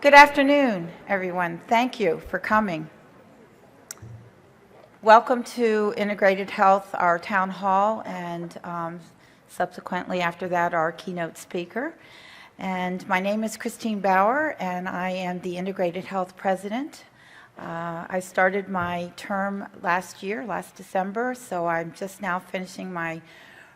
Good afternoon, everyone. Thank you for coming. Welcome to Integrated Health, our town hall, and subsequently after that, our keynote speaker. And my name is Christine Bauer, and I am the Integrated Health President. I started my term last December, so I'm just now finishing my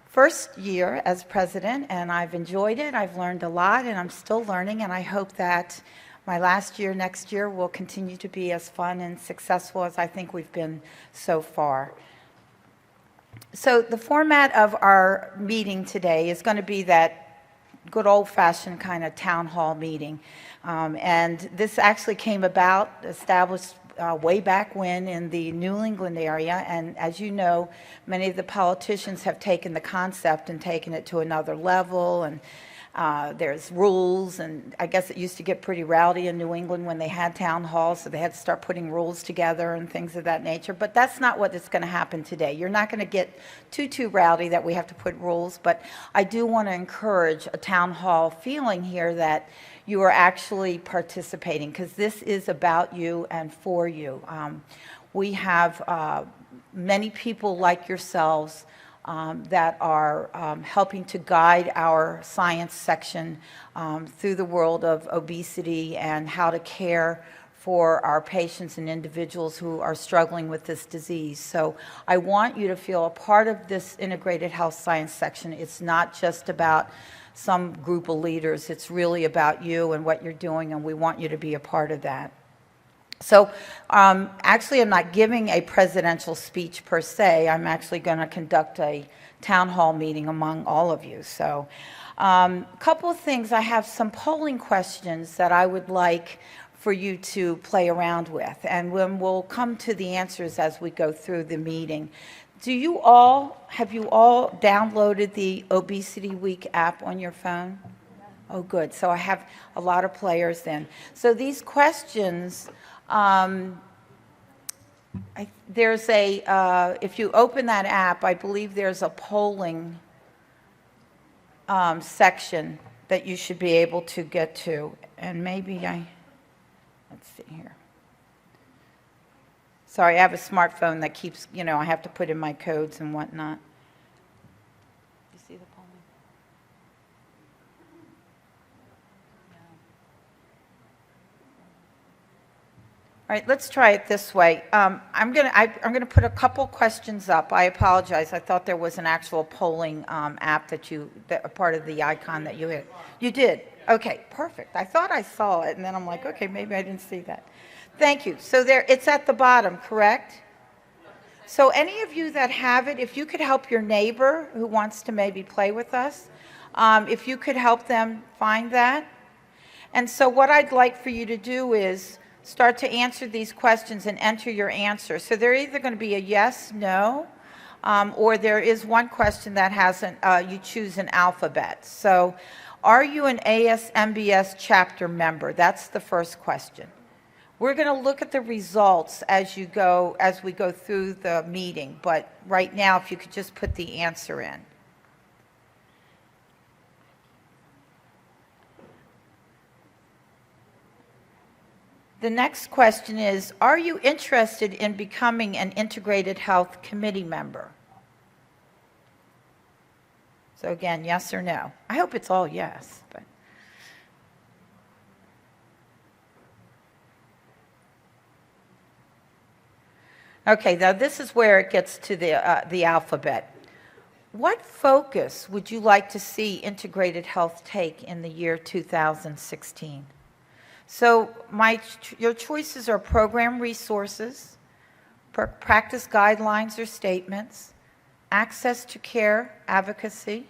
first year as president, and I've enjoyed it. I've learned a lot, and I'm still learning, and I hope that my last year, next year, will continue to be as fun and successful as I think we've been so far. So the format of our meeting today is going to be that good old-fashioned kind of town hall meeting. And this actually came about, established way back when in the New England area, and as you know, many of the politicians have taken the concept and taken it to another level, and there's rules, and I guess it used to get pretty rowdy in New England when they had town halls, so they had to start putting rules together and things of that nature, but that's not what is going to happen today. You're not going to get too rowdy that we have to put rules, but I do want to encourage a town hall feeling here that you are actually participating, because this is about you and for you. We have many people like yourselves that are helping to guide our science section through the world of obesity and how to care for our patients and individuals who are struggling with this disease. So I want you to feel a part of this integrated health science section. It's not just about some group of leaders. It's really about you and what you're doing, and we want you to be a part of that. So actually, I'm not giving a presidential speech per se. I'm actually going to conduct a town hall meeting among all of you. So a couple of things. I have some polling questions that I would like for you to play around with, and we'll come to the answers as we go through the meeting. Have you all downloaded the ObesityWeek app on your phone? Oh, good. So I have a lot of players then. So these questions, if you open that app, I believe there's a polling section that you should be able to get to. And maybe let's see here. Sorry, I have a smartphone that keeps, I have to put in my codes and whatnot. You see the polling? All right, let's try it this way. I'm gonna put a couple questions up. I apologize. I thought there was an actual polling app that a part of the icon that you hit. You did. Okay, perfect. I thought I saw it, and then I'm like, okay, maybe I didn't see that. Thank you. So it's at the bottom, correct? So any of you that have it, if you could help your neighbor who wants to maybe play with us, if you could help them find that. And so what I'd like for you to do is start to answer these questions and enter your answer. So they're either going to be a yes, no, or there is one question that has you choose an alphabet. So are you an ASMBS chapter member? That's the first question. We're going to look at the results as we go through the meeting, but right now, if you could just put the answer in. The next question is, are you interested in becoming an Integrated Health Committee member? So again, yes or no. I hope it's all yes, but. Okay, now this is where it gets to the alphabet. What focus would you like to see Integrated Health take in the year 2016? So your choices are program resources, practice guidelines or statements, access to care advocacy,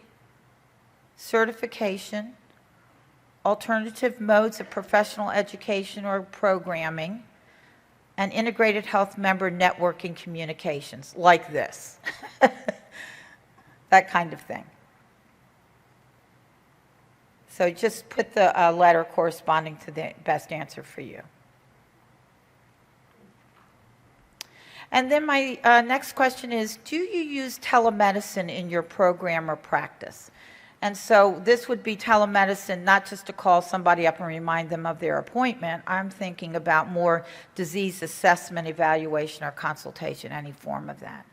certification, alternative modes of professional education or programming, and integrated health member networking communications, like this. That kind of thing. So just put the letter corresponding to the best answer for you. And then my next question is, do you use telemedicine in your program or practice? And so this would be telemedicine, not just to call somebody up and remind them of their appointment. I'm thinking about more disease assessment, evaluation, or consultation, any form of that.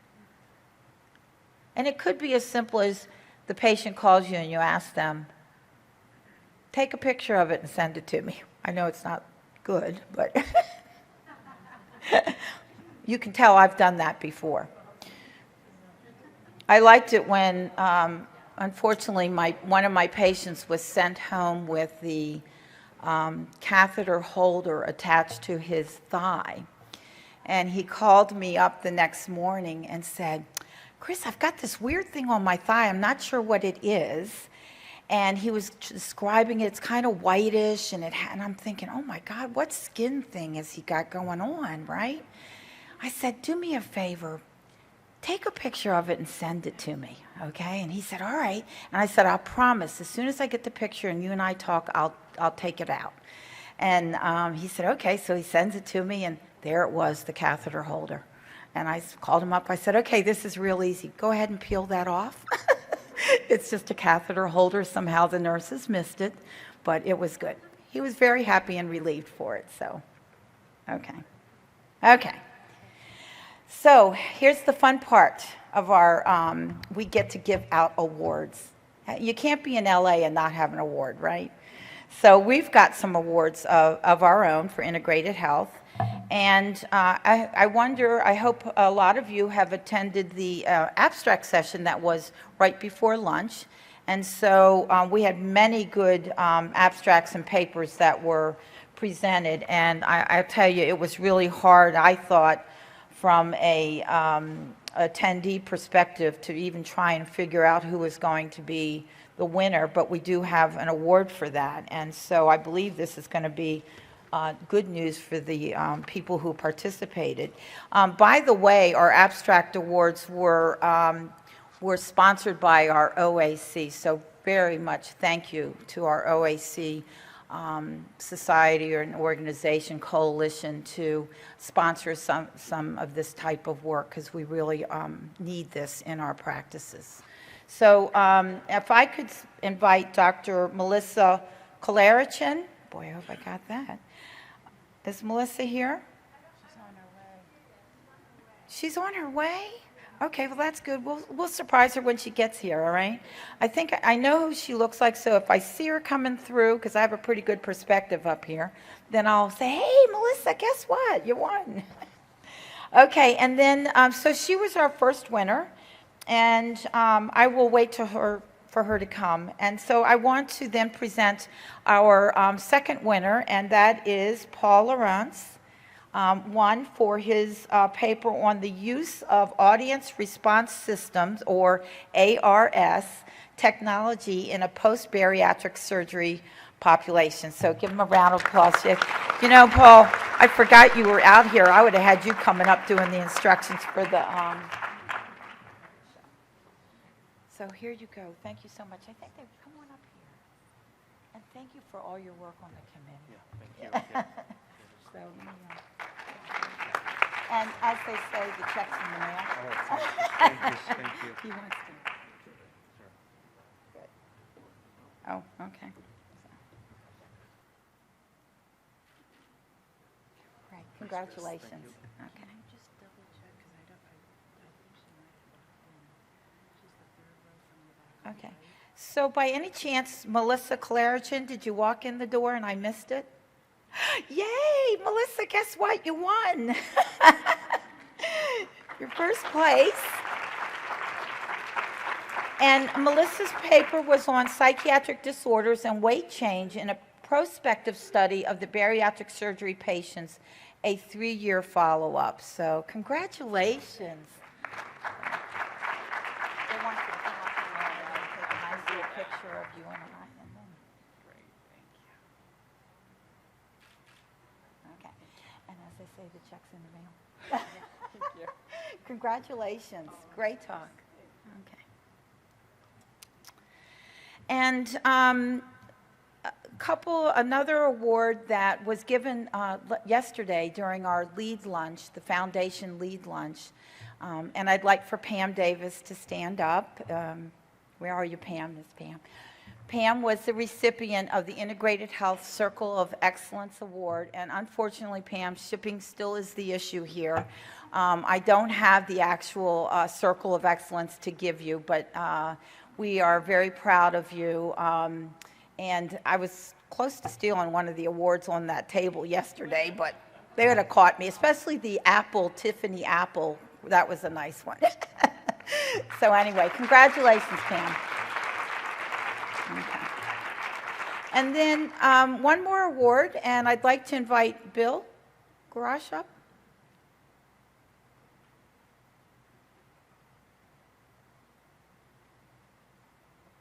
And it could be as simple as the patient calls you and you ask them, take a picture of it and send it to me. I know it's not good, but you can tell I've done that before. I liked it when, unfortunately, one of my patients was sent home with the catheter holder attached to his thigh. And he called me up the next morning and said, Chris, I've got this weird thing on my thigh. I'm not sure what it is. And he was describing it. It's kind of whitish, and I'm thinking, oh my God, what skin thing has he got going on, right? I said, do me a favor. Take a picture of it and send it to me, okay? And he said, all right. And I said, I'll promise, as soon as I get the picture and you and I talk, I'll take it out. And he said, okay. So he sends it to me, and there it was, the catheter holder. And I called him up. I said, okay, this is real easy. Go ahead and peel that off. It's just a catheter holder. Somehow the nurses missed it, but it was good. He was very happy and relieved for it, so, okay. Okay. So here's the fun part of our, we get to give out awards. You can't be in LA and not have an award, right? So we've got some awards of our own for integrated health. And I wonder, I hope a lot of you have attended the abstract session that was right before lunch. And so we had many good abstracts and papers that were presented. And I tell you, it was really hard, I thought, from a attendee perspective to even try and figure out who was going to be the winner. But we do have an award for that. And so I believe this is going to be good news for the people who participated. By the way, our abstract awards were sponsored by our OAC, so very much thank you to our OAC society or an organization, coalition, to sponsor some of this type of work, because we really need this in our practices. So if I could invite Dr. Melissa Kolarichin. Boy, I hope I got that. Is Melissa here? She's on her way. She's on her way? Okay, well, that's good. We'll surprise her when she gets here, all right? I think I know who she looks like, so if I see her coming through, because I have a pretty good perspective up here, then I'll say, hey, Melissa, guess what? You won. Okay, and then, so she was our first winner, and I will wait for her to come. And so I want to then present our second winner, and that is Paul Lawrence, won for his paper on the use of audience response systems, or ARS, technology in a post-bariatric surgery population. So give him a round of applause. You know, Paul, I forgot you were out here. I would have had you coming up doing the instructions for the So here you go. Thank you so much. I think they've come on up here. And thank you for all your work on the committee. Yeah, thank you. Yeah. So, and as they say, the check's in the mail. Thank you. He wants to. Good. Oh, okay. Right. Congratulations. Okay. Just double check, because I think she might have, she's the third row from the back. Okay. So by any chance, Melissa Kolarichin, did you walk in the door and I missed it? Yay, Melissa, guess what? You won. Your first place. And Melissa's paper was on psychiatric disorders and weight change in a prospective study of the bariatric surgery patients, a 3-year follow-up. So congratulations. They want you to come up and take a nice little picture of you and I. And then. Great, thank you. Okay. And as they say, the check's in the mail. Thank you. Congratulations. Great talk. Okay. And another award that was given yesterday during our lead lunch, the foundation lead lunch, and I'd like for Pam Davis to stand up. Where are you, Pam? This Pam. Pam was the recipient of the Integrated Health Circle of Excellence Award, and unfortunately, Pam, shipping still is the issue here. I don't have the actual Circle of Excellence to give you, but we are very proud of you. And I was close to stealing one of the awards on that table yesterday, but they would have caught me, especially the apple, Tiffany apple. That was a nice one. So anyway, congratulations, Pam. Okay. And then one more award, and I'd like to invite Bill Garash up.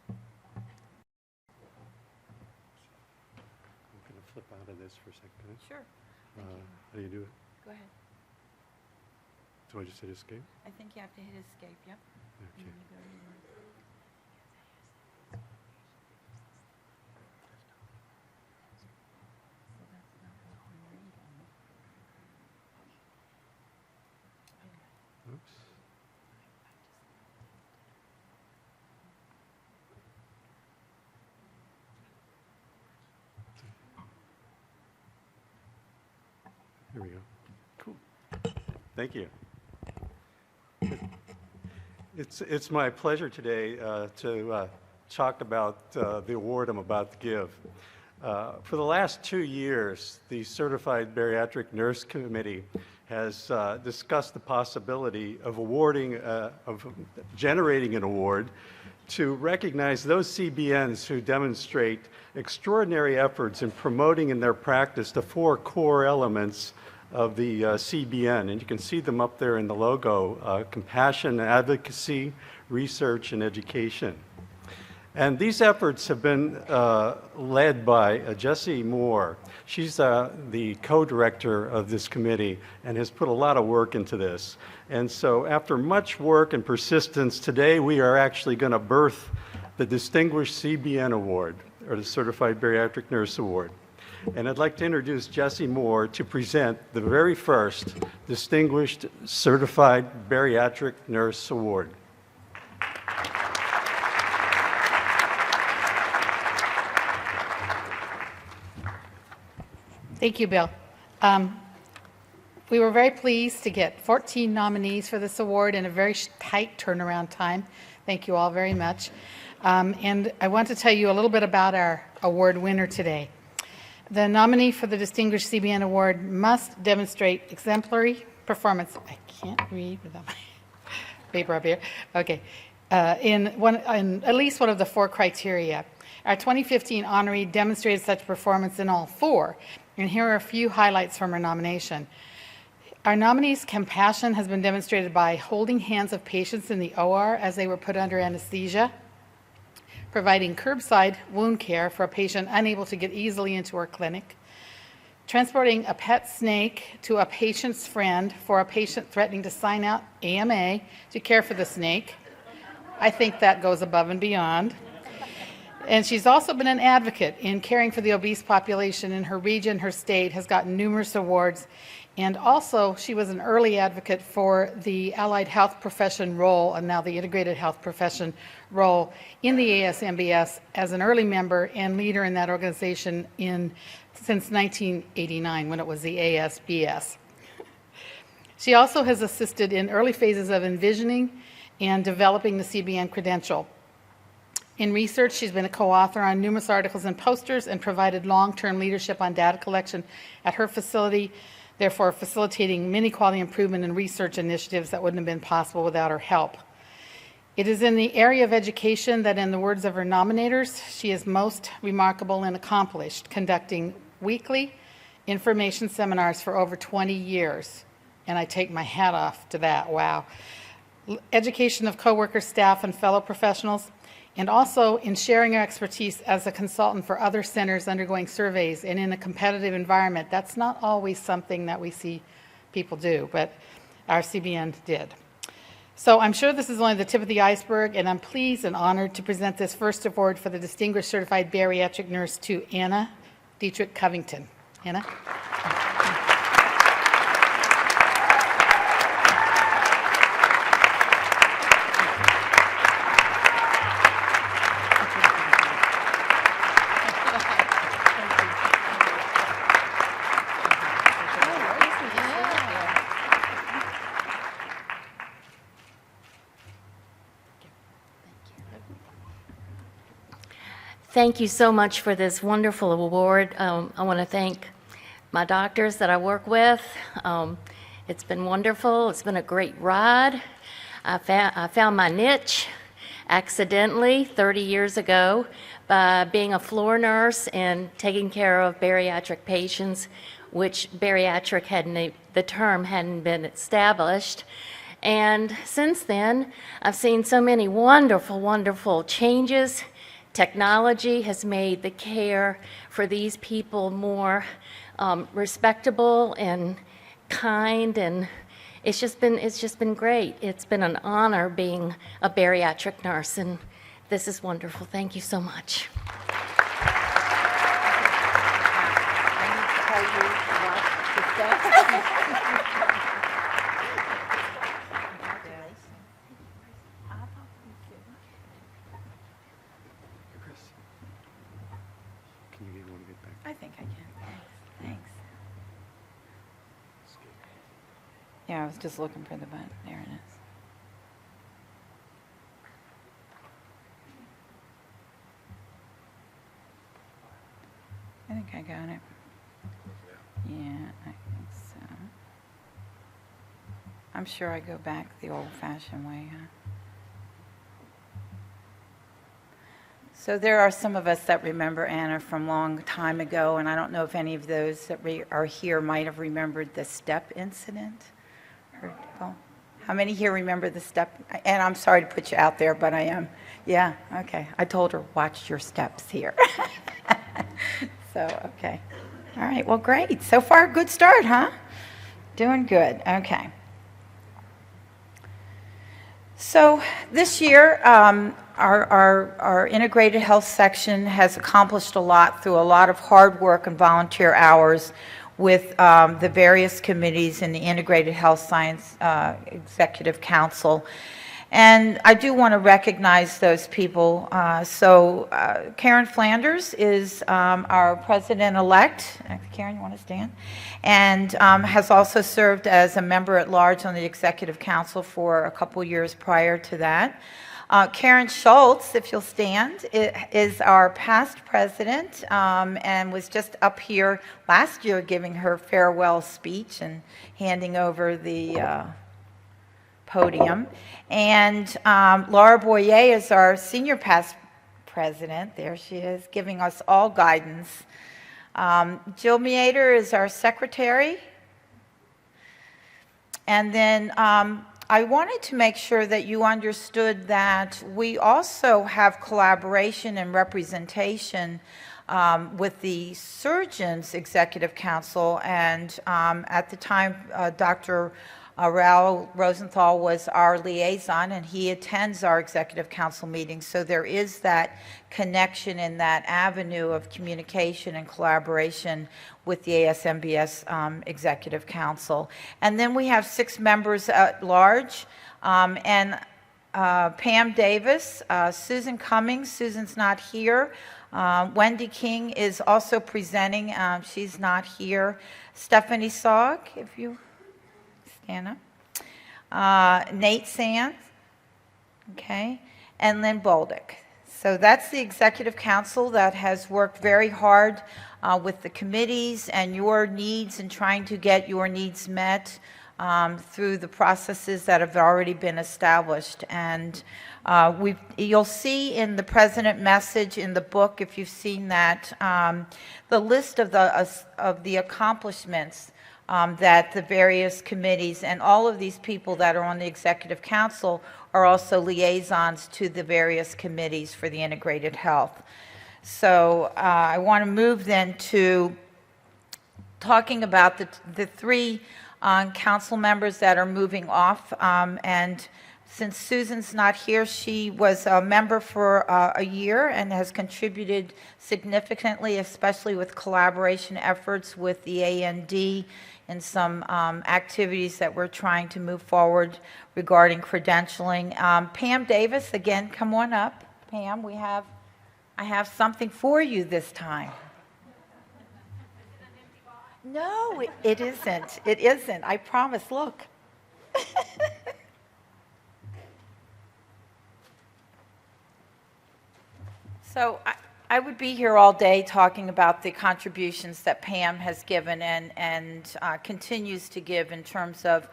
I'm going to flip out of this for a second. Sure. How do you do it? Go ahead. Do I just hit escape? I think you have to hit escape, yep. Okay. Oops. Here we go. Cool. Thank you. It's my pleasure today to talk about the award I'm about to give. For the last 2 years, the Certified Bariatric Nurse Committee has discussed the possibility of generating an award to recognize those CBNs who demonstrate extraordinary efforts in promoting in their practice the 4 core elements of the CBN, and you can see them up there in the logo: compassion, advocacy, research, and education. And these efforts have been led by Jessie Moore. She's the co-director of this committee and has put a lot of work into this. And so after much work and persistence, today we are actually going to birth the Distinguished CBN Award, or the Certified Bariatric Nurse Award. And I'd like to introduce Jessie Moore to present the very first Distinguished Certified Bariatric Nurse Award. Thank you, Bill. We were very pleased to get 14 nominees for this award in a very tight turnaround time. Thank you all very much. And I want to tell you a little bit about our award winner today. The nominee for the Distinguished CBN Award must demonstrate exemplary performance. I can't read without my paper up here. Okay. In at least one of the 4 criteria. Our 2015 honoree demonstrated such performance in all 4. And here are a few highlights from her nomination. Our nominee's compassion has been demonstrated by holding hands of patients in the OR as they were put under anesthesia, providing curbside wound care for a patient unable to get easily into her clinic, transporting a pet snake to a patient's friend for a patient threatening to sign out AMA to care for the snake. I think that goes above and beyond. And she's also been an advocate in caring for the obese population in her region. Her state has gotten numerous awards. And also, she was an early advocate for the allied health profession role, and now the integrated health profession role in the ASMBS as an early member and leader in that organization since 1989, when it was the ASBS. She also has assisted in early phases of envisioning and developing the CBN credential. In research, she's been a co-author on numerous articles and posters and provided long-term leadership on data collection at her facility, therefore facilitating many quality improvement and research initiatives that wouldn't have been possible without her help. It is in the area of education that, in the words of her nominators, she is most remarkable and accomplished, conducting weekly information seminars for over 20 years. And I take my hat off to that, wow. Education of coworkers, staff, and fellow professionals, and also in sharing our expertise as a consultant for other centers undergoing surveys and in a competitive environment. That's not always something that we see people do, but our CBN did. So I'm sure this is only the tip of the iceberg, and I'm pleased and honored to present this first award for the Distinguished Certified Bariatric Nurse to Anna Dietrich Covington. Anna? Thank you so much for this wonderful award. I want to thank my doctors that I work with. It's been wonderful. It's been a great ride. I found my niche accidentally 30 years ago by being a floor nurse and taking care of bariatric patients, which bariatric the term hadn't been established. And since then, I've seen so many wonderful, wonderful changes. Technology has made the care for these people more respectable and kind, and it's just been great. It's been an honor being a bariatric nurse, and this is wonderful. Thank you so much. Can you want to get back? I think I can. Thanks. Yeah, I was just looking for the button. There it is. I think I got it. Yeah, I think so. I'm sure I go back the old-fashioned way, huh? So there are some of us that remember Anna from a long time ago, and I don't know if any of those that are here might have remembered the step incident. Well, how many here remember the step? And I'm sorry to put you out there, but I am. Yeah, okay. I told her, watch your steps here. So, okay. All right, well, great. So far, good start, huh? Doing good. Okay. So this year, our integrated health section has accomplished a lot through a lot of hard work and volunteer hours with the various committees in the Integrated Health Science Executive Council. And I do want to recognize those people. Karen Flanders is our president-elect. Karen, you want to stand? And has also served as a member at large on the Executive Council for a couple years prior to that. Karen Schultz, if you'll stand, is our past president and was just up here last year giving her farewell speech and handing over the podium. And Laura Boyer is our senior past president. There she is, giving us all guidance. Jill Meader is our secretary. And then I wanted to make sure that you understood that we also have collaboration and representation with the Surgeons Executive Council, and at the time, Dr. Raul Rosenthal was our liaison, and he attends our Executive Council meetings, so there is that connection in that avenue of communication and collaboration with the ASMBS Executive Council. And then we have 6 members at large, and Pam Davis, Susan Cummings, Susan's not here, Wendy King is also presenting, she's not here, Stephanie Saug, if you stand up, Nate Sands, okay, and Lynn Bolduc. So that's the Executive Council that has worked very hard with the committees and your needs and trying to get your needs met through the processes that have already been established. And you'll see in the President message in the book, if you've seen that, the list of the accomplishments that the various committees and all of these people that are on the Executive Council are also liaisons to the various committees for the integrated health. So I want to move then to talking about the 3 council members that are moving off. And since Susan's not here, she was a member for a year and has contributed significantly, especially with collaboration efforts with the AND and some activities that we're trying to move forward regarding credentialing. Pam Davis, again, come on up. Pam, I have something for you this time. No, it isn't. It isn't. I promise. Look. So I would be here all day talking about the contributions that Pam has given and continues to give in terms of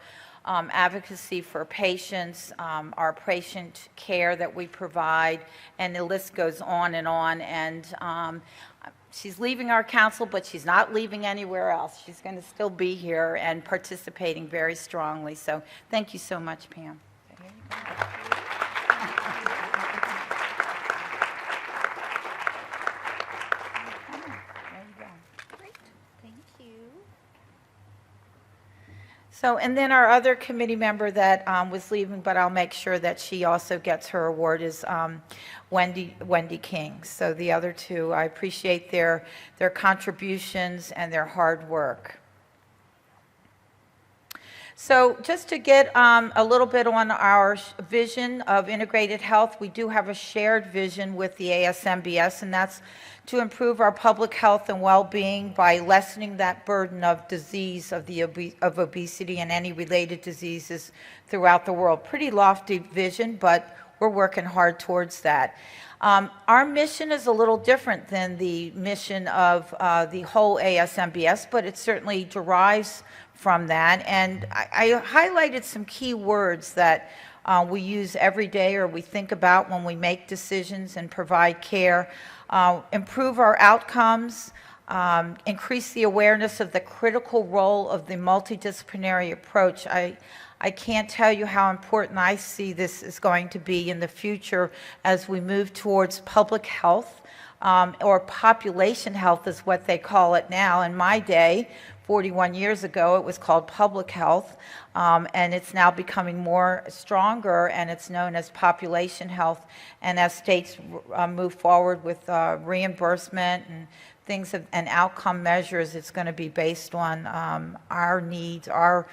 advocacy for patients, our patient care that we provide, and the list goes on. And she's leaving our council, but she's not leaving anywhere else. She's going to still be here and participating very strongly. So thank you so much, Pam. So here you go. So, and then our other committee member that was leaving, but I'll make sure that she also gets her award, is Wendy King. So the other two, I appreciate their contributions and their hard work. So just to get a little bit on our vision of integrated health, we do have a shared vision with the ASMBS, and that's to improve our public health and well-being by lessening that burden of disease of obesity and any related diseases throughout the world. Pretty lofty vision, but we're working hard towards that. Our mission is a little different than the mission of the whole ASMBS, but it certainly derives from that. And I highlighted some key words that we use every day or we think about when we make decisions and provide care. Improve our outcomes, increase the awareness of the critical role of the multidisciplinary approach. I can't tell you how important I see this is going to be in the future as we move towards public health, or population health is what they call it now. In my day, 41 years ago, it was called public health, and it's now becoming more stronger, and it's known as population health. And as states move forward with reimbursement and things and outcome measures, it's going to be based on our needs, our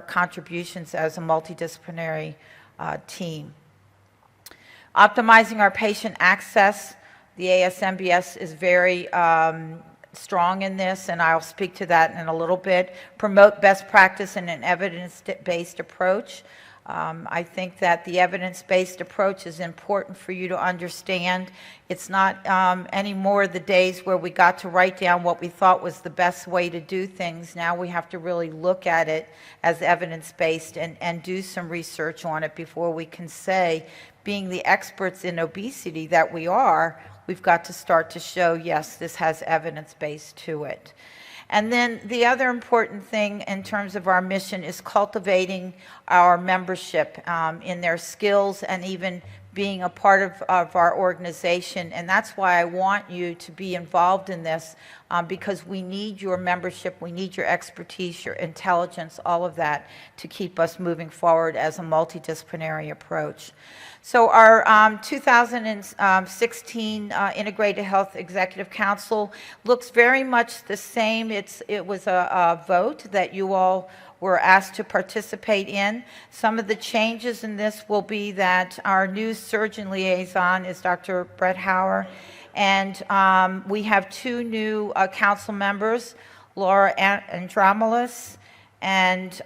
contributions as a multidisciplinary team. Optimizing our patient access. The ASMBS is very strong in this, and I'll speak to that in a little bit. Promote best practice and an evidence-based approach. I think that the evidence-based approach is important for you to understand. It's not anymore the days where we got to write down what we thought was the best way to do things. Now we have to really look at it as evidence-based and do some research on it before we can say, being the experts in obesity that we are, we've got to start to show, yes, this has evidence base to it. And then the other important thing in terms of our mission is cultivating our membership in their skills and even being a part of our organization. And that's why I want you to be involved in this, because we need your membership, we need your expertise, your intelligence, all of that to keep us moving forward as a multidisciplinary approach. So our 2016 Integrated Health Executive Council looks very much the same. It was a vote that you all were asked to participate in. Some of the changes in this will be that our new surgeon liaison is Dr. Brett Hauer, and we have two new council members, Laura Andromoulos and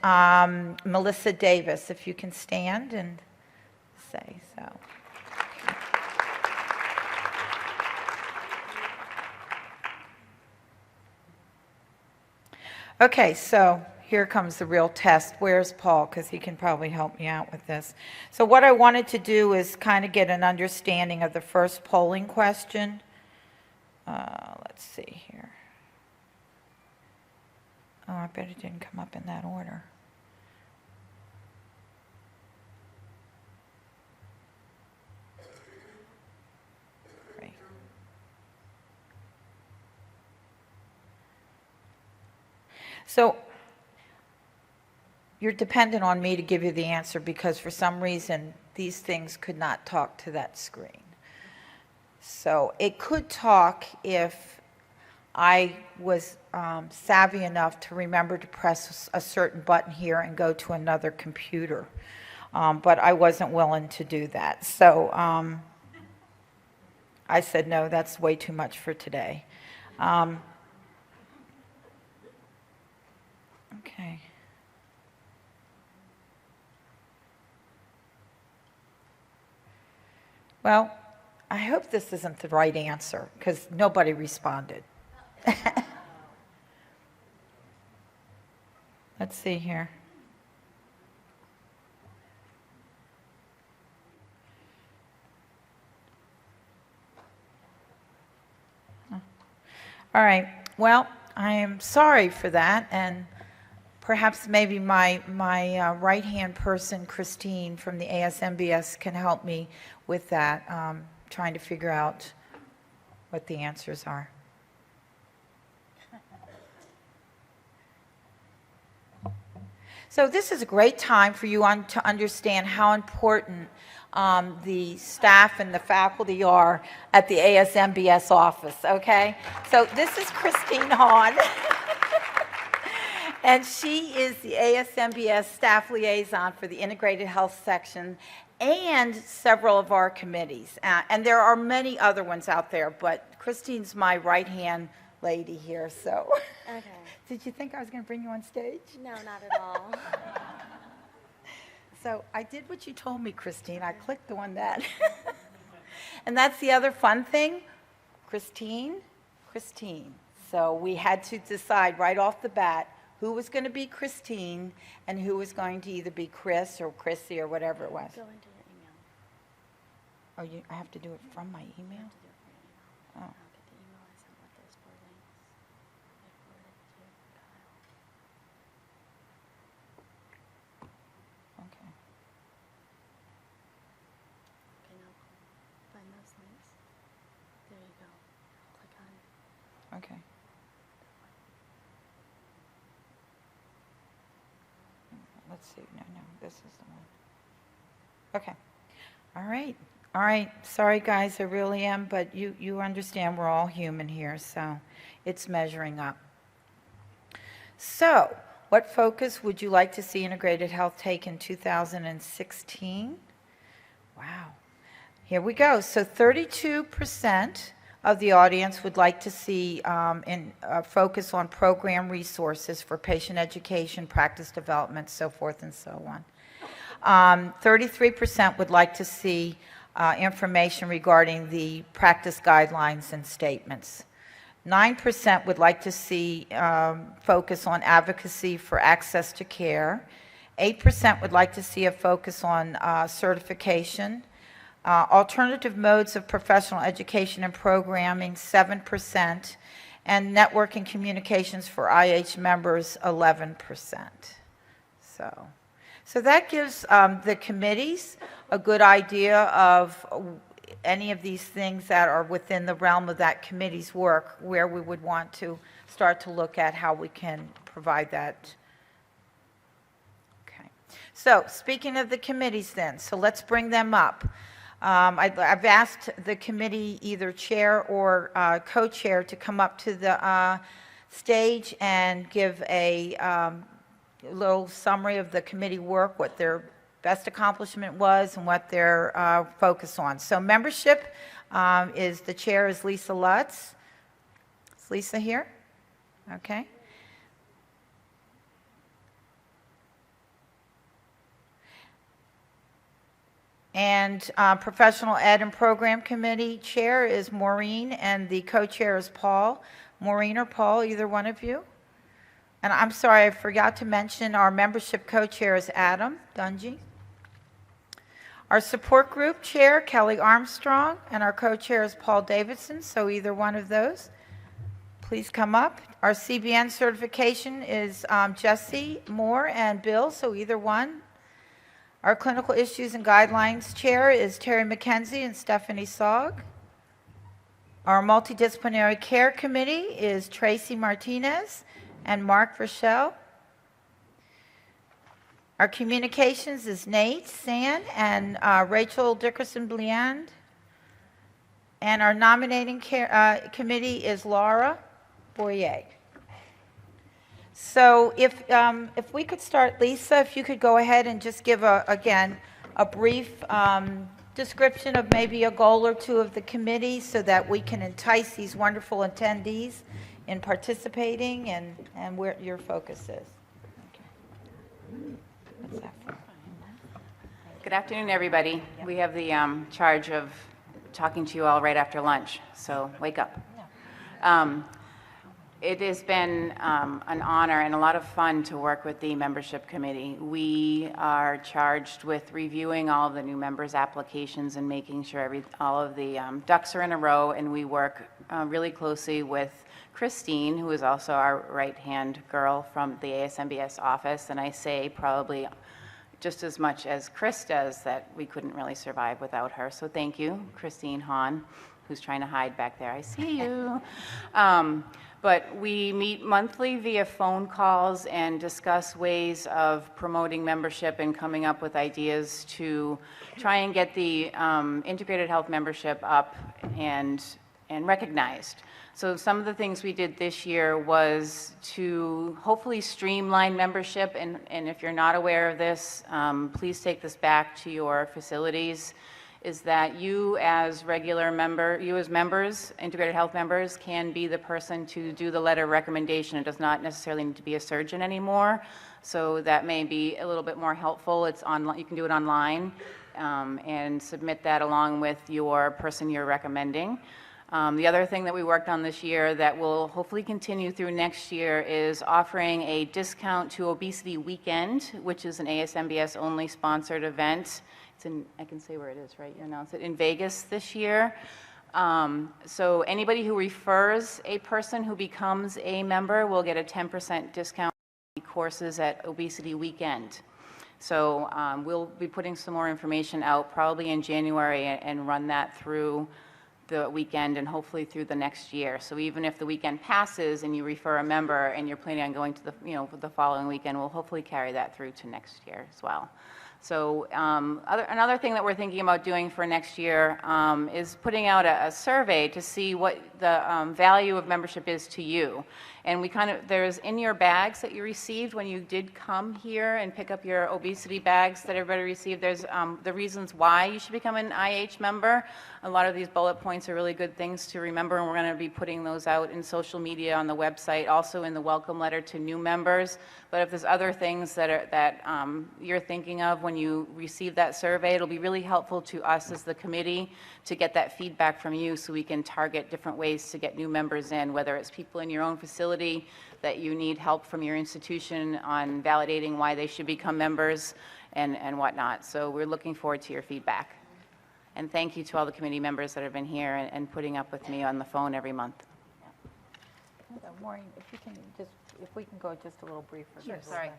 Melissa Davis. If you can stand and say so. Okay, so here comes the real test. Where's Paul? Because he can probably help me out with this. So what I wanted to do is kind of get an understanding of the first polling question. Let's see here. Oh, I bet it didn't come up in that order. So you're dependent on me to give you the answer because for some reason these things could not talk to that screen. So it could talk if I was savvy enough to remember to press a certain button here and go to another computer. But I wasn't willing to do that. So I said, no, that's way too much for today. Okay. Well, I hope this isn't the right answer, because nobody responded. Let's see here. All right, well, I am sorry for that, and perhaps maybe my right-hand person, Christine, from the ASMBS can help me with that, trying to figure out what the answers are. So this is a great time for you to understand how important the staff and the faculty are at the ASMBS office, okay? So this is Christine Hahn. And she is the ASMBS staff liaison for the Integrated Health section and several of our committees. And there are many other ones out there, but Christine's my right-hand lady here, so. Okay. Did you think I was going to bring you on stage? No, not at all. So I did what you told me, Christine. I clicked on that. And that's the other fun thing. Christine. So we had to decide right off the bat who was going to be Christine and who was going to either be Chris or Chrissy or whatever it was. Go into your email. Oh, I have to do it from my email? Do it for your email. Oh. I'll get the email I sent with those 4 links. I forwarded it to Kyle. Okay. Okay, now find those links. There you go. Click on it. Okay. Let's see. No, this is the one. Okay. All right. Sorry, guys, I really am, but you understand we're all human here, so it's measuring up. So, what focus would you like to see Integrated Health take in 2016? Wow. Here we go. So 32% of the audience would like to see focus on program resources for patient education, practice development, so forth and so on. 33% would like to see information regarding the practice guidelines and statements. 9% would like to see focus on advocacy for access to care. 8% would like to see a focus on certification. Alternative modes of professional education and programming, 7%, and network and communications for IH members, 11%. So that gives the committees a good idea of any of these things that are within the realm of that committee's work, where we would want to start to look at how we can provide that. Okay. So speaking of the committees then, so let's bring them up. I've asked the committee, either chair or co-chair, to come up to the stage and give a little summary of the committee work, what their best accomplishment was, and what they're focused on. So membership the chair is Lisa Lutz. Is Lisa here? Okay. And Professional Ed and Program Committee Chair is Maureen, and the co-chair is Paul. Maureen or Paul, either one of you? And I'm sorry, I forgot to mention our membership co-chair is Adam Dungy. Our support group chair, Kelly Armstrong, and our co-chair is Paul Davidson, so either one of those. Please come up. Our CBN certification is Jesse Moore and Bill, so either one. Our Clinical Issues and Guidelines Chair is Terry McKenzie and Stephanie Sogg. Our Multidisciplinary Care Committee is Tracy Martinez and Mark Rochelle. Our Communications is Nate Sand and Rachel Dickerson-Bliand. And our Nominating Committee is Laura Boyer. So if we could start, Lisa, if you could go ahead and just give, again, a brief description of maybe a goal or two of the committee so that we can entice these wonderful attendees in participating and where your focus is. Okay. What's that for? Good afternoon, everybody. We have the charge of talking to you all right after lunch, so wake up. It has been an honor and a lot of fun to work with the membership committee. We are charged with reviewing all of the new members' applications and making sure all of the ducks are in a row, and we work really closely with Christine, who is also our right-hand girl from the ASMBS office, and I say probably just as much as Chris does that we couldn't really survive without her. So thank you, Christine Hahn, who's trying to hide back there. I see you. But we meet monthly via phone calls and discuss ways of promoting membership and coming up with ideas to try and get the integrated health membership up and recognized. So some of the things we did this year was to hopefully streamline membership, and if you're not aware of this, please take this back to your facilities, is that you as members, integrated health members, can be the person to do the letter of recommendation. It does not necessarily need to be a surgeon anymore, so that may be a little bit more helpful. It's online, you can do it online, and submit that along with your person you're recommending. The other thing that we worked on this year that will hopefully continue through next year is offering a discount to Obesity Weekend, which is an ASMBS only sponsored event. It's in, I can say where it is, right? You announced it in Vegas this year. So anybody who refers a person who becomes a member will get a 10% discount on courses at Obesity Weekend. So we'll be putting some more information out probably in January and run that through the weekend and hopefully through the next year. So even if the weekend passes and you refer a member and you're planning on going to the following weekend, we'll hopefully carry that through to next year as well. So another thing that we're thinking about doing for next year is putting out a survey to see what the value of membership is to you. And there's in your bags that you received when you did come here and pick up your obesity bags that everybody received, there's the reasons why you should become an IH member. A lot of these bullet points are really good things to remember, and we're going to be putting those out in social media, on the website, also in the welcome letter to new members. But if there's other things that you're thinking of when you receive that survey, it'll be really helpful to us as the committee to get that feedback from you so we can target different ways to get new members in, whether it's people in your own facility that you need help from your institution on validating why they should become members and whatnot. So we're looking forward to your feedback. And thank you to all the committee members that have been here and putting up with me on the phone every month. Maureen, if we can go just a little briefer. Sure, sorry.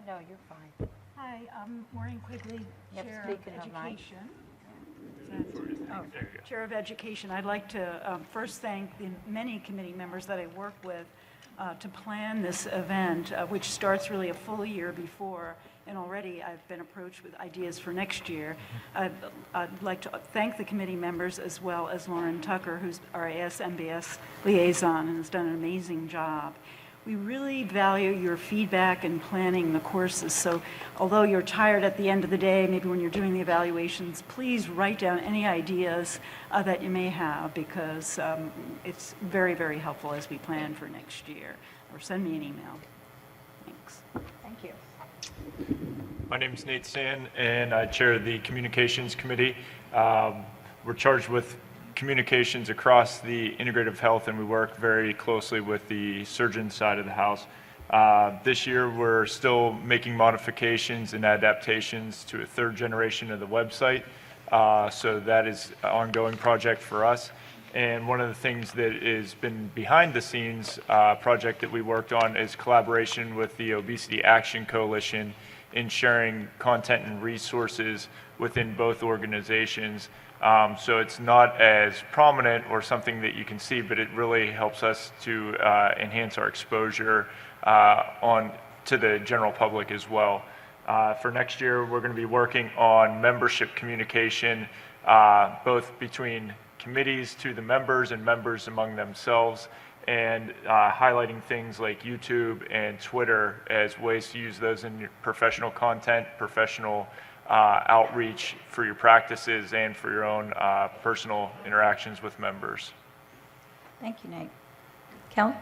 No, you're fine. Hi, I'm Maureen Quigley, You have to Chair speak of in the mic. Education. Chair of Education. I'd like to first thank the many committee members that I work with to plan this event, which starts really a full year before, and already I've been approached with ideas for next year. I'd like to thank the committee members as well as Lauren Tucker, who's our ASMBS liaison and has done an amazing job. We really value your feedback and planning the courses, so although you're tired at the end of the day, maybe when you're doing the evaluations, please write down any ideas that you may have, because it's very, very helpful as we plan for next year. Or send me an email. Thanks. Thank you. My name is Nate Sand, and I chair the Communications Committee. We're charged with communications across the integrative health, and we work very closely with the surgeon side of the house. This year, we're still making modifications and adaptations to a third generation of the website. So that is an ongoing project for us. And one of the things that has been behind the scenes project that we worked on is collaboration with the Obesity Action Coalition in sharing content and resources within both organizations. So it's not as prominent or something that you can see, but it really helps us to enhance our exposure to the general public as well. For next year, we're going to be working on membership communication, both between committees to the members and members among themselves, and highlighting things like YouTube and Twitter as ways to use those in your professional content, professional outreach for your practices and for your own personal interactions with members. Thank you, Nate. Kelly?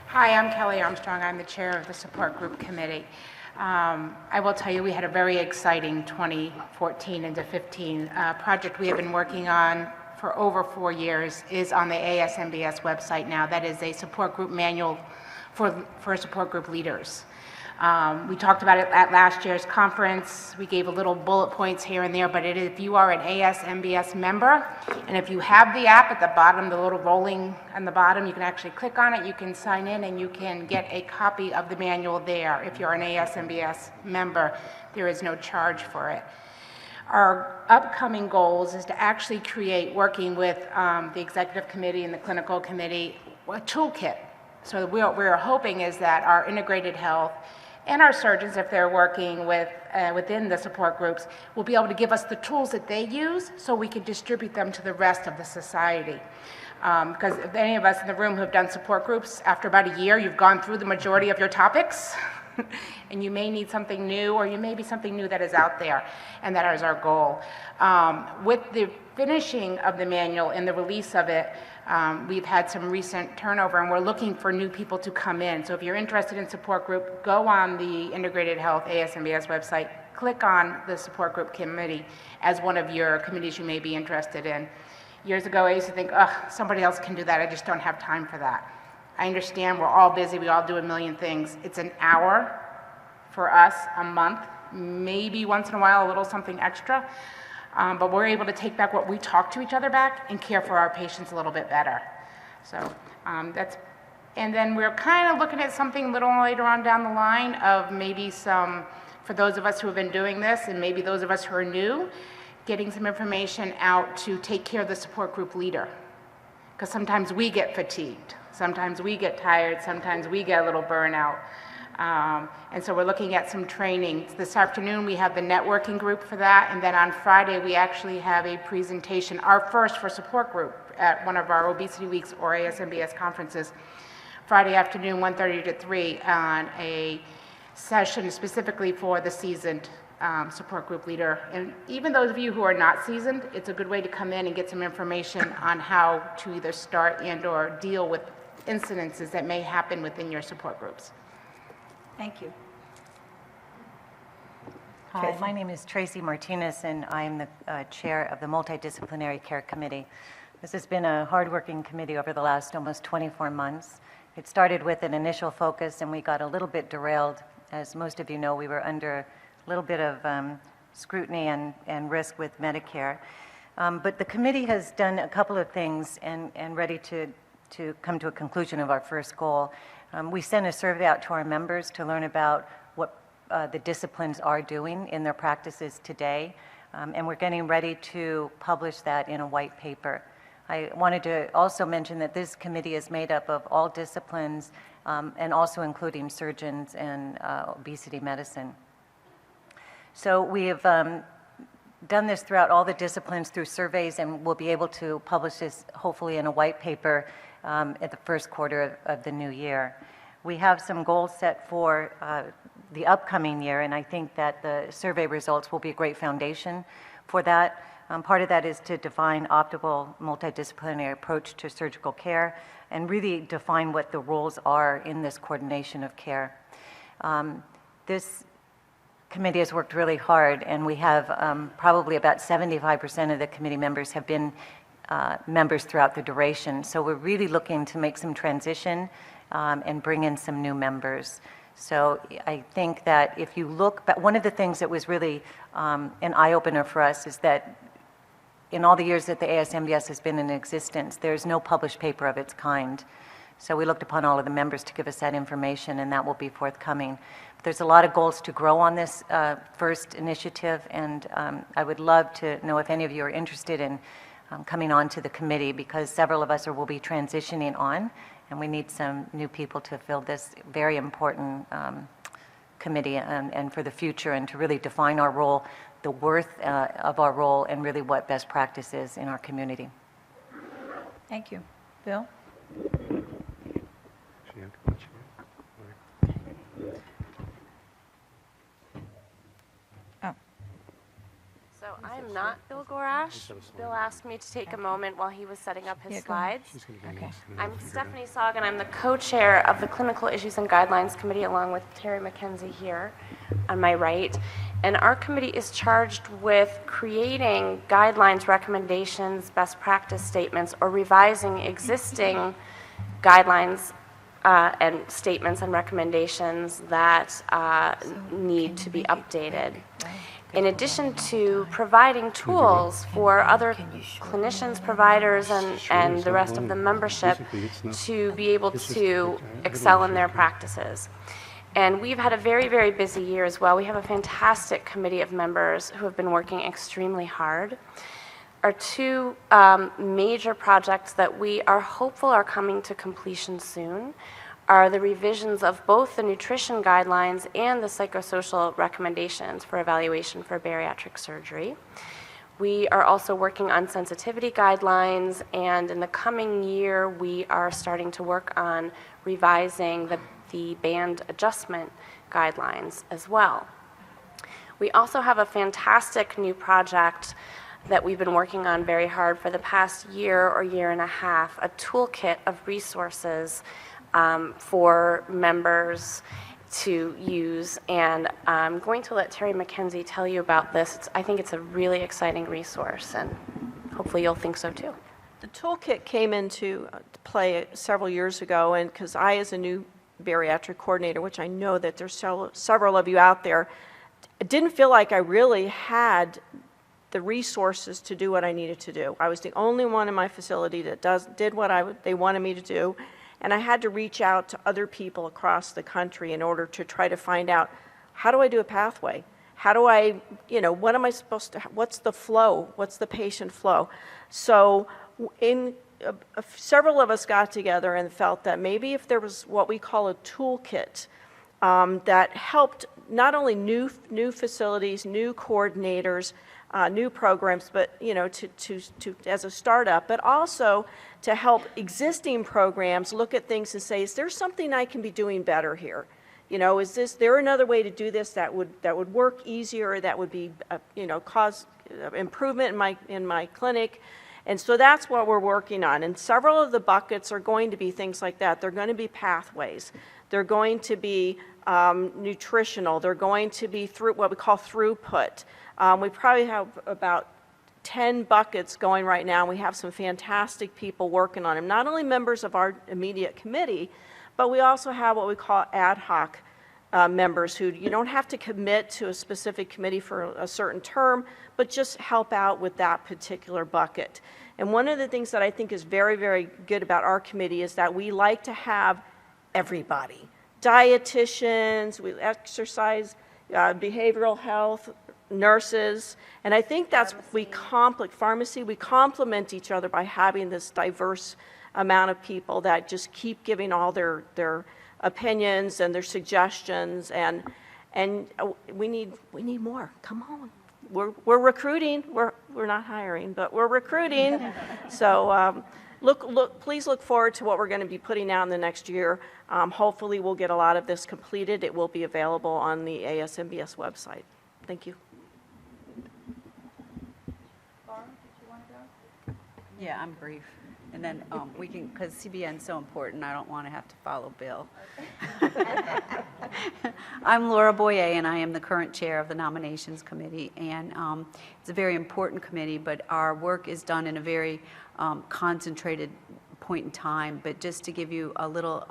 Hi, I'm Kelly Armstrong. I'm the chair of the support group committee. I will tell you, we had a very exciting 2014 into 15 project we have been working on for over 4 years is on the ASMBS website now. That is a support group manual for support group leaders. We talked about it at last year's conference. We gave a little bullet points here and there, but if you are an ASMBS member, and if you have the app at the bottom, the little rolling on the bottom, you can actually click on it, you can sign in, and you can get a copy of the manual there. If you're an ASMBS member, there is no charge for it. Our upcoming goals is to actually create, working with the executive committee and the clinical committee, a toolkit. So what we're hoping is that our integrated health and our surgeons, if they're working within the support groups, will be able to give us the tools that they use so we can distribute them to the rest of the society. Because if any of us in the room who have done support groups, after about a year, you've gone through the majority of your topics, and you may need something new, or you may be something new that is out there, and that is our goal. With the finishing of the manual and the release of it, we've had some recent turnover, and we're looking for new people to come in. So if you're interested in support group, go on the Integrated Health ASMBS website, click on the support group committee as one of your committees you may be interested in. Years ago, I used to think, somebody else can do that. I just don't have time for that. I understand we're all busy. We all do a million things. It's an hour for us a month, maybe once in a while a little something extra. But we're able to take back what we talk to each other back and care for our patients a little bit better. So and then we're kind of looking at something a little later on down the line of maybe some, for those of us who have been doing this and maybe those of us who are new, getting some information out to take care of the support group leader. Because sometimes we get fatigued, sometimes we get tired, sometimes we get a little burnout. And so we're looking at some training. This afternoon we have the networking group for that, and then on Friday we actually have a presentation, our first for support group at one of our Obesity Weeks or ASMBS conferences, Friday afternoon 1:30 to 3 on a session specifically for the seasoned support group leader. And even those of you who are not seasoned, it's a good way to come in and get some information on how to either start and or deal with incidences that may happen within your support groups. Thank you. Hi, my name is Tracy Martinez, and I am the chair of the Multidisciplinary Care Committee. This has been a hardworking committee over the last almost 24 months. It started with an initial focus, and we got a little bit derailed. As most of you know, we were under a little bit of scrutiny and risk with Medicare. But the committee has done a couple of things and ready to come to a conclusion of our first goal. We sent a survey out to our members to learn about what the disciplines are doing in their practices today, and we're getting ready to publish that in a white paper. I wanted to also mention that this committee is made up of all disciplines and also including surgeons and obesity medicine. So we have done this throughout all the disciplines through surveys, and we'll be able to publish this hopefully in a white paper at the first quarter of the new year. We have some goals set for the upcoming year, and I think that the survey results will be a great foundation for that. Part of that is to define optimal multidisciplinary approach to surgical care and really define what the roles are in this coordination of care. This committee has worked really hard, and we have probably about 75% of the committee members have been members throughout the duration. So we're really looking to make some transition and bring in some new members. So I think that if you look back, one of the things that was really an eye-opener for us is that in all the years that the ASMBS has been in existence, there's no published paper of its kind. So we looked upon all of the members to give us that information, and that will be forthcoming. But there's a lot of goals to grow on this first initiative, and I would love to know if any of you are interested in coming on to the committee, because several of us will be transitioning on, and we need some new people to fill this very important committee and for the future, and to really define our role, the worth of our role, and really what best practice is in our community. Thank you. Bill? So I'm not Bill Gorash. Bill asked me to take a moment while he was setting up his slides. Okay. I'm Stephanie Sogg, and I'm the co-chair of the Clinical Issues and Guidelines Committee, along with Terry McKenzie here on my right. And our committee is charged with creating guidelines, recommendations, best practice statements, or revising existing guidelines and statements and recommendations that need to be updated. In addition to providing tools for other clinicians, providers, and the rest of the membership to be able to excel in their practices. And we've had a very, very busy year as well. We have a fantastic committee of members who have been working extremely hard. Our two major projects that we are hopeful are coming to completion soon are the revisions of both the nutrition guidelines and the psychosocial recommendations for evaluation for bariatric surgery. We are also working on sensitivity guidelines, and in the coming year, we are starting to work on revising the band adjustment guidelines as well. We also have a fantastic new project that we've been working on very hard for the past year or year and a half, a toolkit of resources for members to use, and I'm going to let Terry McKenzie tell you about this. I think it's a really exciting resource, and hopefully you'll think so too. The toolkit came into play several years ago, and because I, as a new bariatric coordinator, which I know that there's several of you out there, didn't feel like I really had the resources to do what I needed to do. I was the only one in my facility that did what they wanted me to do, and I had to reach out to other people across the country in order to try to find out, how do I do a pathway? How do I, what am I supposed to, what's the flow? What's the patient flow? So several of us got together and felt that maybe if there was what we call a toolkit that helped not only new facilities, new coordinators, new programs, but to as a startup, but also to help existing programs look at things and say, is there something I can be doing better here? Is there another way to do this that would work easier, that would be cause improvement in my clinic? And so that's what we're working on. And several of the buckets are going to be things like that. They're going to be pathways. They're going to be nutritional. They're going to be through what we call throughput. We probably have about 10 buckets going right now. We have some fantastic people working on them, not only members of our immediate committee, but we also have what we call ad hoc members who you don't have to commit to a specific committee for a certain term, but just help out with that particular bucket. And one of the things that I think is very, very good about our committee is that we like to have everybody. Dietitians, we exercise, behavioral health, nurses, and I think that's we complement each other by having this diverse amount of people that just keep giving all their opinions and their suggestions, and we need more. Come on, we're recruiting. We're not hiring, but we're recruiting. So please look forward to what we're going to be putting out in the next year. Hopefully, we'll get a lot of this completed. It will be available on the ASMBS website. Thank you. Yeah, I'm brief. And then we can, because CBN's so important, I don't want to have to follow Bill. I'm Laura Boyer, and I am the current chair of the nominations committee. And it's a very important committee, but our work is done in a very concentrated point in time. But just to give you a little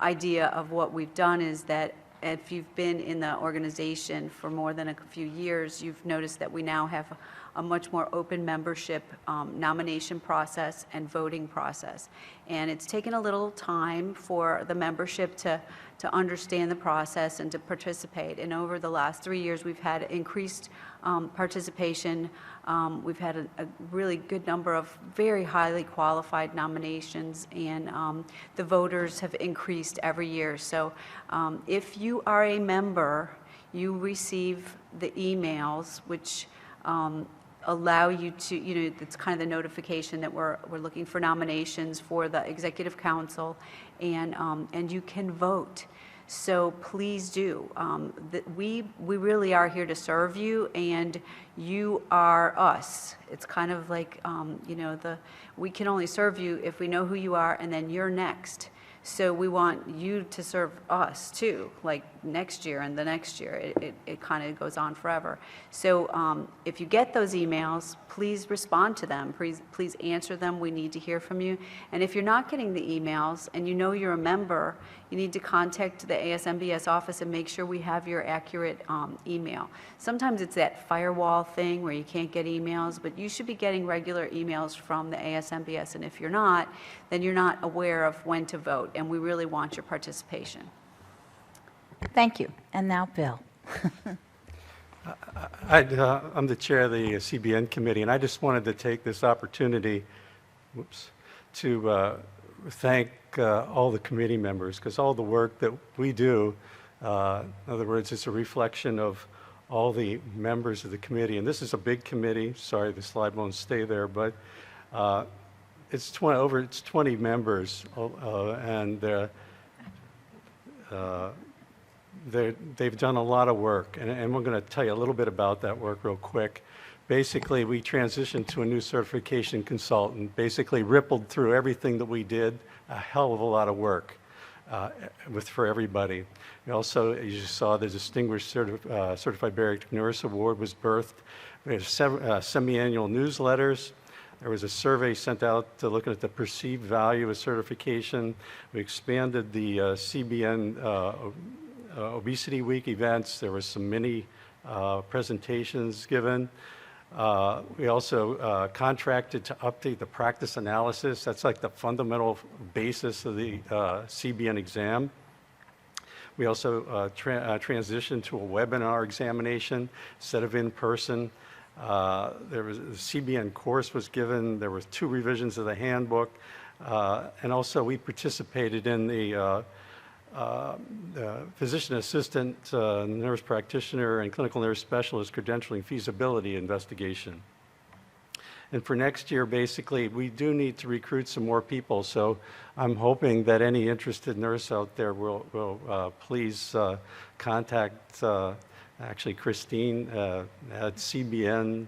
idea of what we've done is that if you've been in the organization for more than a few years, you've noticed that we now have a much more open membership nomination process and voting process. And it's taken a little time for the membership to understand the process and to participate. And over the last 3 years, we've had increased participation. We've had a really good number of very highly qualified nominations, and the voters have increased every year. So if you are a member, you receive the emails, which allow you to, it's kind of the notification that we're looking for nominations for the executive council, and you can vote. So please do. We really are here to serve you, and you are us. It's kind of like, we can only serve you if we know who you are, and then you're next. So we want you to serve us too, like next year and the next year. It kind of goes on forever. So if you get those emails, please respond to them. Please answer them. We need to hear from you. And if you're not getting the emails and you know you're a member, you need to contact the ASMBS office and make sure we have your accurate email. Sometimes it's that firewall thing where you can't get emails, but you should be getting regular emails from the ASMBS. And if you're not, then you're not aware of when to vote. And we really want your participation. Thank you. And now Bill. I'm the chair of the CBN committee, and I just wanted to take this opportunity to thank all the committee members, because all the work that we do, in other words, it's a reflection of all the members of the committee. And this is a big committee. Sorry, the slide won't stay there, but it's 20 members, and they've done a lot of work, and we're going to tell you a little bit about that work real quick. Basically, we transitioned to a new certification consultant, basically rippled through everything that we did, a hell of a lot of work for everybody. We also, as you saw, the Distinguished Certified Bariatric Nurse Award was birthed. We had semi-annual newsletters. There was a survey sent out to looking at the perceived value of certification. We expanded the CBN ObesityWeek events. There were some mini presentations given. We also contracted to update the practice analysis. That's like the fundamental basis of the CBN exam. We also transitioned to a webinar examination instead of in person. There was a CBN course was given. There were 2 revisions of the handbook, and also we participated in the physician assistant, nurse practitioner, and clinical nurse specialist credentialing feasibility investigation. And for next year, basically, we do need to recruit some more people. So I'm hoping that any interested nurse out there will please contact actually Christine at cbn.asmbs.org.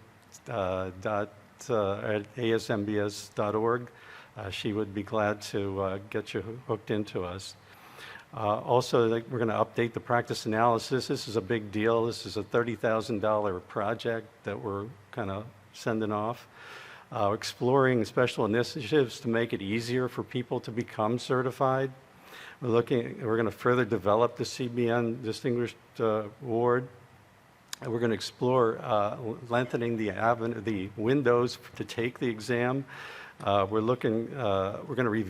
She would be glad to get you hooked into us. Also, we're going to update the practice analysis. This is a big deal. This is a $30,000 project that we're kind of sending off. Exploring special initiatives to make it easier for people to become certified. We're going to further develop the CBN Distinguished Award. And we're going to explore lengthening the windows to take the exam. We're going to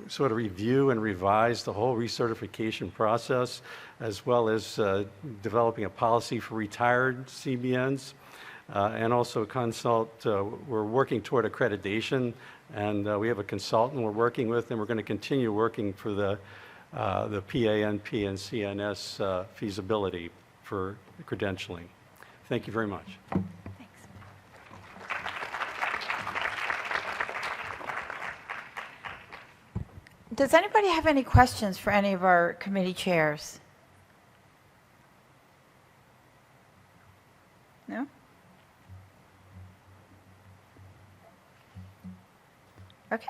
sort of review and revise the whole recertification process, as well as developing a policy for retired CBNs, and also we're working toward accreditation, and we have a consultant we're working with, and we're going to continue working for the PANP and CNS feasibility for credentialing. Thank you very much. Does anybody have any questions for any of our committee chairs? No? Okay.